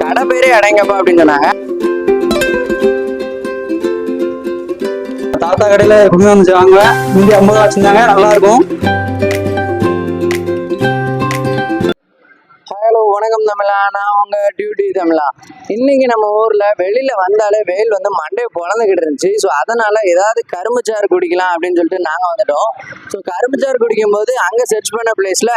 கடை பேரே அடைங்கப்பா அப்படின்னு சொன்னாங்க. தாத்தா கடையில எப்பவுமே வந்து வாங்குவேன். முந்தி 50 ரூபா வச்சிருந்தாங்க, நல்லா இருக்கும். ஹலோ, வணக்கம் தமிழா. நான் உங்க டியூட்டி தமிழா. இன்னைக்கு நம்ம ஊர்ல வெளியில வந்தாலே வெயில் வந்து மண்டையை பொழந்துகிட்டு இருந்துச்சு. ஸோ அதனால ஏதாவது கரும்புச்சாறு குடிக்கலாம் அப்படின்னு சொல்லிட்டு நாங்க வந்துட்டோம். ஸோ கரும்புச்சாறு குடிக்கும் போது அங்க சர்ச் பண்ண பிளேஸ்ல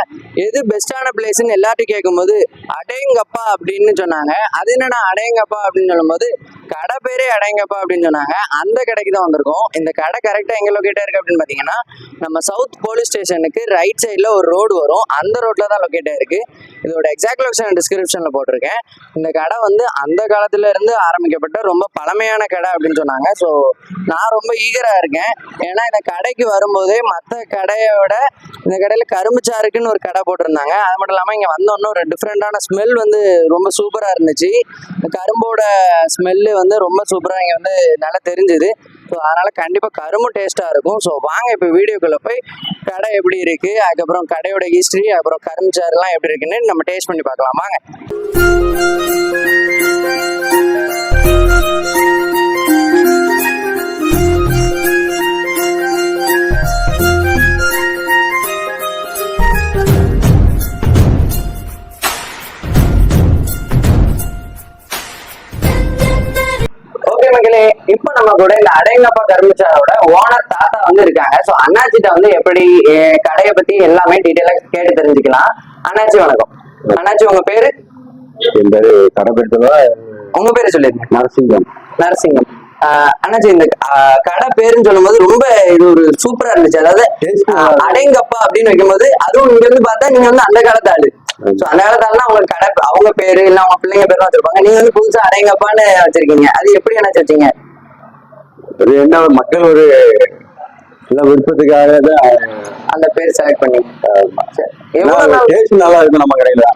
எது பெஸ்டான பிளேஸ்ன்னு எல்லாத்தையும் கேட்கும்போது அடையங்கப்பா அப்படின்னு சொன்னாங்க. அது என்னன்னா அடையங்கப்பா அப்படின்னு சொல்லும்போது கடை பேரே அடையங்கப்பா அப்படின்னு சொன்னாங்க. அந்த கடைக்கு தான் வந்திருக்கோம். இந்த கடை கரெக்டா எங்க லொக்கேட்டா இருக்கு அப்படின்னு பாத்தீங்கன்னா, நம்ம சவுத் போலீஸ் ஸ்டேஷனுக்கு ரைட் சைட்ல ஒரு ரோடு வரும். அந்த ரோட்ல தான் லொக்கேட்டா இருக்கு. இதோட எக்ஸாக்ட் லொகேஷன் டிஸ்கிரிப்ஷன்ல போட்டிருக்கேன். இந்த கடை வந்து அந்த காலத்துல இருந்து ஆரம்பிக்கப்பட்ட ரொம்ப பழமையான கடை அப்படின்னு சொன்னாங்க. ஸோ நான் ரொம்ப ஈகரா இருக்கேன். ஏன்னா இந்த கடைக்கு வரும்போதே மற்ற கடையோட இந்த கடையில கரும்புச்சாருக்குன்னு ஒரு கடை போட்டிருந்தாங்க. அது மட்டும் இல்லாமல் இங்கே வந்தோன்னே ஒரு டிஃப்ரெண்டான ஸ்மெல் வந்து ரொம்ப சூப்பராக இருந்துச்சு. கரும்போட ஸ்மெல்லு வந்து ரொம்ப சூப்பராக இங்கே வந்து நல்லா தெரிஞ்சுது. ஸோ அதனால கண்டிப்பாக கரும்பு டேஸ்ட்டாக இருக்கும். ஸோ வாங்க இப்போ வீடியோக்குள்ளே போய் கடை எப்படி இருக்கு, அதுக்கப்புறம் கடையோட ஹிஸ்ட்ரி, அப்புறம் கரும்புச்சாறுலாம் எப்படி இருக்குன்னு நம்ம டேஸ்ட் பண்ணி பார்க்கலாம். வாங்க. மக்களே, இப்ப நம்ம கூட இந்த அடையங்கப்பா கரும்புச்சாரோட ஓனர் தாத்தா வந்து இருக்காங்க. சோ அண்ணாச்சிட்ட வந்து எப்படி கடையை பத்தி எல்லாமே டீட்டெயிலா கேட்டு தெரிஞ்சுக்கலாம். அண்ணாச்சி வணக்கம். அண்ணாச்சி உங்க பேரு? என் பேரு கடை பேர். உங்க பேரு சொல்லிருங்க. நரசிங்கம். நரசிங்கம். அண்ணாச்சி, இந்த கடை பேருன்னு சொல்லும் போது ரொம்ப இது ஒரு சூப்பரா இருந்துச்சு. அதாவது அடையங்கப்பா அப்படின்னு வைக்கும்போது, அதுவும் இங்க இருந்து பார்த்தா நீங்க வந்து அந்த காலத்து ஆளு. சோ அந்த காலத்தாலாம் அவங்க கடை அவங்க பேரு இல்ல அவங்க பிள்ளைங்க பேரும் வச்சிருப்பாங்க. நீங்க வந்து புதுசா அடையங்கப்பான்னு வச்சிருக்கீங்க. அது எப்படி அண்ணாச்சி வச்சீங்க? என்ன மக்கள் ஒரு விருப்பத்துக்காக அந்த பேர் செலக்ட் பண்ணி டேஸ்ட் நல்லா இருக்கும் நம்ம கடையில.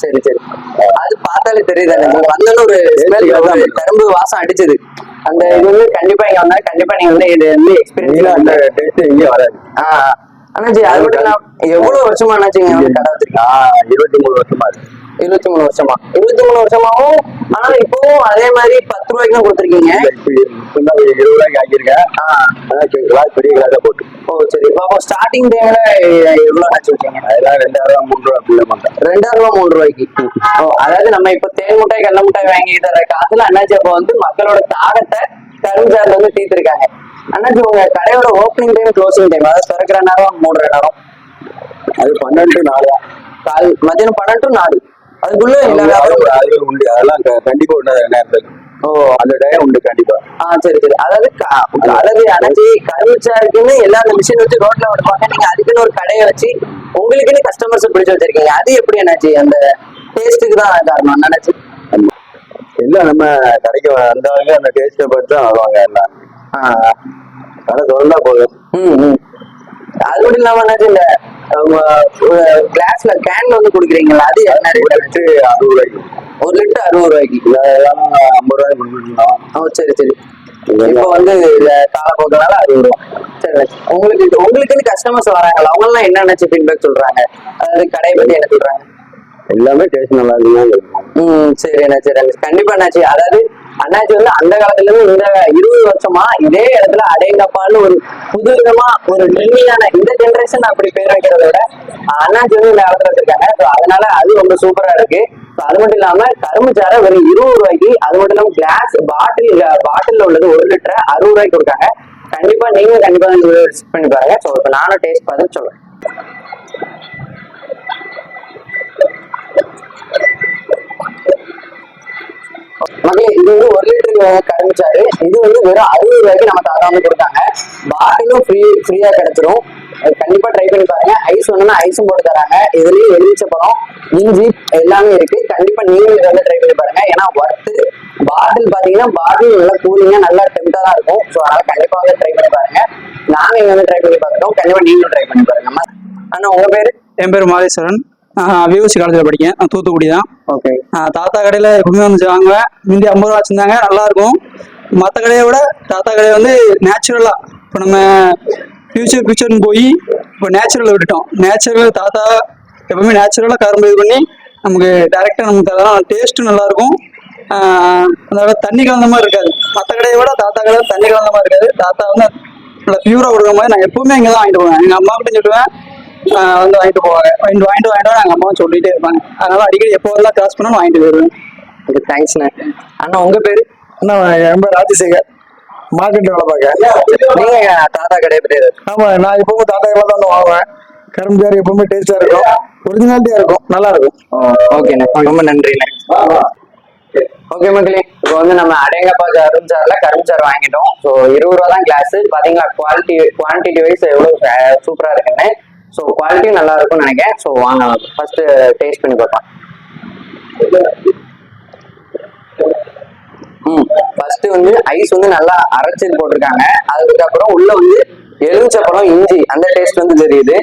சரி சரி. அது பார்த்தாலே தெரியுது. நீங்க வந்தோன்னு ஒரு கரும்பு வாசம் அடிச்சது. அந்த இது வந்து கண்டிப்பா இங்க வந்தா கண்டிப்பா நீங்க வந்து இது வந்து எக்ஸ்பீரியன்ஸ் அந்த டேஸ்ட் இங்கே வராது. அண்ணாச்சி, அது மட்டும் எவ்வளவு வருஷமா அண்ணாச்சி இங்க வந்து கடை வச்சிருக்கீங்க? 23 வருஷமா இருக்கு. 23 வருஷமா? 23 வருஷமாவும் ஆனா இப்பவும் அதே மாதிரி 10 ரூபாய்க்கு தான் கொடுத்துருக்கீங்க. 20 ரூபாய்க்கு ஆக்கியிருக்கேன். பெரிய கிளாஸா போட்டு. ஓ சரி. இப்போ ஸ்டார்டிங் டைம்ல எவ்வளவு அண்ணாச்சி வச்சீங்க? அதெல்லாம் 2000 3 ரூபாய் அப்படியே மாட்டேன். 2000 3 ரூபாய்க்கு. அதாவது நம்ம இப்ப தேன் முட்டாய் கடல முட்டாய் வாங்கி தர காசுல அண்ணாச்சி அப்ப வந்து மக்களோட தாகத்தை கரும்புச்சாறுல வந்து தீர்த்திருக்காங்க. அண்ணாச்சி, உங்க கடையோட ஓப்பனிங் டைம் க்ளோசிங் டைம், அதாவது திறக்கிற நேரம் 3 நேரம்? அது 12 to 4. மதியானம் 12 to 4. அதுக்குள்ள உண்டு. அதெல்லாம் கண்டிப்பா உண்டு. நேரத்தில் அந்த டைம் உண்டு கண்டிப்பா. சரி சரி. அதாவது அதாவது அணைச்சி கரும்புச்சாருக்குன்னு எல்லா அந்த மிஷின் வச்சு ரோட்ல விடுவாங்க. நீங்க அதுக்குன்னு ஒரு கடையை வச்சு உங்களுக்குன்னு கஸ்டமர்ஸ் பிடிச்சு வச்சிருக்கீங்க. அது எப்படி அண்ணாச்சி? அந்த டேஸ்ட்டுக்கு தான் காரணம் நினைச்சு எல்லாம் நம்ம கடைக்கு வந்தாங்க அந்த டேஸ்ட்டை பார்த்து தான் வருவாங்க எல்லாம். கடை சொல்லா போதும். அது மட்டும் இல்லாம என்னாச்சு, இந்த கிளாஸ்ல கேன்ல வந்து குடுக்குறீங்களா? அது 60 ரூபாய்க்கு. 1 லிட்டர் 60 ரூபாய்க்கு. 50 ரூபாய்க்கு கொடுத்துருந்தோம். சரி சரி. இப்ப வந்து காலப்போக்கனால 60 ரூபா. சரி. உங்களுக்குன்னு கஸ்டமர்ஸ் வராங்களா? அவங்க எல்லாம் என்ன நினைச்சு ஃபீட்பேக் சொல்றாங்க? அதாவது கடையை பத்தி என்ன சொல்றாங்க? எல்லாமே டேஸ்ட் நல்லா இருக்கு. சரி அண்ணாச்சி. கண்டிப்பா அண்ணாச்சி. அதாவது அண்ணாச்சி வந்து அந்த காலத்துல இருந்து இந்த 20 வருஷமா இதே இடத்துல அடையங்கப்பான்னு ஒரு புது விதமா ஒரு ட்ரெண்டிங்கான இந்த ஜென்ரேஷன் அப்படி பேர் வைக்கிறத விட அண்ணாச்சி வந்து இந்த இடத்துல வச்சிருக்காங்க. ஸோ அதனால அது ரொம்ப சூப்பரா இருக்கு. அது மட்டும் இல்லாம கரும்புச்சாரை வெறும் 20 ரூபாய்க்கு, அது மட்டும் இல்லாம கிளாஸ் பாட்டில் உள்ளது 1 லிட்டர் 60 ரூபாய்க்கு கொடுக்காங்க. கண்டிப்பா நீங்க கண்டிப்பா விசிட் பண்ணி பாருங்க. ஸோ இப்போ நானும் டேஸ்ட் பார்த்து சொல்றேன். மக்களே, இது வந்து 1 லிட்டர் கரும்புச்சாறு. இது வந்து வெறும் 60 ரூபாய்க்கு நம்ம தாத்தா வந்து கொடுத்தாங்க. பாட்டிலும் ஃப்ரீயா கிடைச்சிரும். கண்டிப்பா ட்ரை பண்ணி பாருங்க. ஐஸ் வேணும்னா ஐஸும் போட்டு தராங்க. இதுலயும் எலுமிச்சப்பழம், இஞ்சி எல்லாமே இருக்கு. கண்டிப்பா நீங்களும் இதை வந்து ட்ரை பண்ணி பாருங்க. ஏன்னா ஒர்த்து. பாட்டில் பாத்தீங்கன்னா பாட்டில் நல்லா கூலிங்கா நல்லா டெம்டா தான் இருக்கும். ஸோ அதனால கண்டிப்பா வந்து ட்ரை பண்ணி பாருங்க. நாங்க இங்க வந்து ட்ரை பண்ணி பார்த்துட்டோம். கண்டிப்பா நீங்களும் ட்ரை பண்ணி பாருங்க. அண்ணா, உங்க பேரு? என் பேர் மாதேஸ்வரன். விஓசி காலேஜில் படிக்கேன். தூத்துக்குடி தான். ஓகே. தாத்தா கடையில் எப்பவுமே வந்து வாங்குவேன். முந்தி 50 ரூபா வச்சுருந்தாங்க, நல்லா இருக்கும். மற்ற கடையை விட தாத்தா கடையை வந்து நேச்சுரலாக இப்போ நம்ம ஃபியூச்சர்னு போய் இப்போ நேச்சுரலை விட்டுட்டோம். நேச்சுரல் தாத்தா எப்பவுமே நேச்சுரலாக கரும்பு இது பண்ணி நமக்கு டேரெக்டாக நமக்கு அதெல்லாம் டேஸ்ட்டும் நல்லாயிருக்கும். அதோட தண்ணி கலந்த மாதிரி இருக்காது. மற்ற கடையை விட தாத்தா கடை தண்ணி கலந்த மாதிரி இருக்காது. தாத்தா வந்து நல்லா பியூரா கொடுக்குற மாதிரி நான் எப்பவுமே இங்கே தான் வாங்கிட்டு போவேன். எங்கள் அம்மா கிட்ட சொல்லுவேன், வந்து வாங்கிட்டு போவாங்க. வாங்கிட்டு எங்கள் அம்மாவும் சொல்லிட்டே இருப்பாங்க. அதனால அடிக்கடி எப்போ வரலாம் கிராஸ் பண்ணாலும் வாங்கிட்டு போயிடுவேன். ஓகே, தேங்க்ஸ்ண்ணே. அண்ணா உங்க பேரு? அண்ணா என் பேர் ராஜசேகர், மார்க்கெட் வேலை பார்க்க. நீங்க தாத்தா கடையை பத்தி ஆமா, நான் எப்பவுமே தாத்தா கடையில் தான் வந்து வாங்குவேன். கரும்பு எப்பவுமே டேஸ்டா இருக்கும், ஒரிஜினாலிட்டியா இருக்கும், நல்லா இருக்கும். ஓகேண்ணே, ரொம்ப நன்றிண்ணே. ஓகே மக்களே, இப்போ வந்து நம்ம அடேங்கப்பா கரும்புச்சாறுல கரும்புச்சாறு வாங்கிட்டோம். ஸோ 20 ரூபா தான் கிளாஸ். பாத்தீங்களா குவான்டிட்டி வைஸ் எவ்வளவு சூப்பரா இருக்குன்னு. ஸோ குவாலிட்டியும் நல்லா இருக்கும்னு நினைக்கிறேன். ஸோ வாங்க ஃபர்ஸ்ட் டேஸ்ட் பண்ணி பார்த்தோம். ஃபர்ஸ்ட் வந்து ஐஸ் வந்து நல்லா அரைச்சது போட்டிருக்காங்க. அதுக்கப்புறம் உள்ள வந்து எலுமிச்சப்பழம், இஞ்சி அந்த டேஸ்ட் வந்து தெரியுது.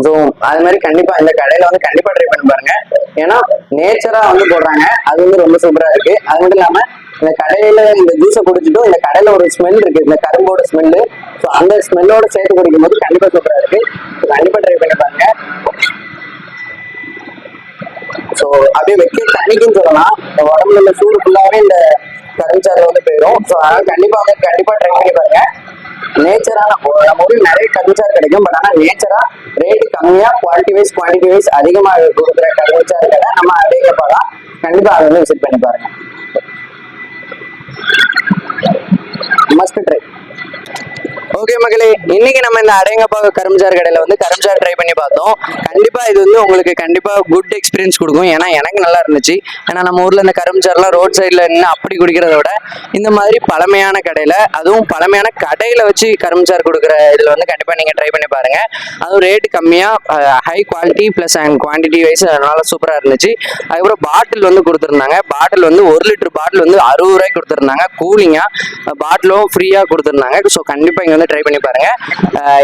ஸோ அது மாதிரி கண்டிப்பா இந்த கடையில வந்து கண்டிப்பா ட்ரை பண்ணி பாருங்க. ஏன்னா நேச்சரா வந்து போடுறாங்க, அது வந்து ரொம்ப சூப்பரா இருக்கு. அது மட்டும் இல்லாம இந்த கடையில இந்த ஜூஸை குடிச்சிட்டும் இந்த கடையில ஒரு ஸ்மெல் இருக்கு, இந்த கரும்போட ஸ்மெல்லு. ஸோ அந்த ஸ்மெல்லோட சேர்த்து குடிக்கும் போது கண்டிப்பா சூப்பரா இருக்கு. கண்டிப்பா ட்ரை பண்ணி பாருங்க. ஸோ அப்படியே வைக்க தண்ணிக்குன்னு சொல்லலாம், இந்த உடம்புல உள்ள சூடு ஃபுல்லாவே இந்த கருஞ்சாறுல வந்து போயிடும். ஸோ அதனால கண்டிப்பா ட்ரை பண்ணி பாருங்க. நேச்சரான நம்ம ஊரில் நிறைய கருஞ்சாறு கிடைக்கும். பட் ஆனால் நேச்சரா ரேட்டு கம்மியா குவான்டிட்டி வைஸ் அதிகமா கொடுக்குற கருஞ்சாறு கடை நம்ம அடேங்கப்பா தான். கண்டிப்பா அதை வந்து விசிட் பண்ணி பாருங்க. Must try. ஓகே மக்களே, இன்னைக்கு நம்ம இந்த அடேங்கப்பா கரும்புச்சாறு கடையில வந்து கரும்புச்சாறு ட்ரை பண்ணி பார்த்தோம். கண்டிப்பா இது வந்து உங்களுக்கு கண்டிப்பா குட் எக்ஸ்பீரியன்ஸ் கொடுக்கும். ஏன்னா எனக்கு நல்லா இருந்துச்சு. ஏன்னா நம்ம ஊர்ல இந்த கரும்புச்சாறுலாம் ரோட் சைட்ல நின்று அப்படி குடிக்கிறத விட இந்த மாதிரி பழமையான கடையில, அதுவும் பழமையான கடையில வச்சு கரும்புச்சாறு கொடுக்குற இதுல வந்து கண்டிப்பா நீங்க ட்ரை பண்ணி பாருங்க. அதுவும் ரேட்டு கம்மியா, high quality plus and quantity wise அதனால சூப்பரா இருந்துச்சு. அதுக்கப்புறம் பாட்டில் வந்து கொடுத்துருந்தாங்க. பாட்டில் வந்து 1 லிட்டர் பாட்டில் வந்து 60 ரூபாய்க்கு கொடுத்துருந்தாங்க. கூலிங்கா பாட்டிலும் ஃப்ரீயா கொடுத்துருந்தாங்க. ஸோ கண்டிப்பா இங்க வந்து ட்ரை பண்ணி பாருங்க.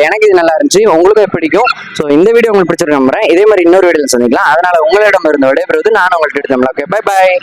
எனக்கு இது நல்லா இருந்துச்சு, உங்களுக்கும் பிடிக்கும். ஸோ இந்த வீடியோ உங்களுக்கு பிடிச்சிருக்கு நம்புறேன். இதே மாதிரி இன்னொரு வீடியோல சந்திக்கலாம். அதனால உங்களிடம் இருந்த விடைபெறுவது நான் உங்கள்கிட்ட எடுத்தோம்ல. Okay, bye bye.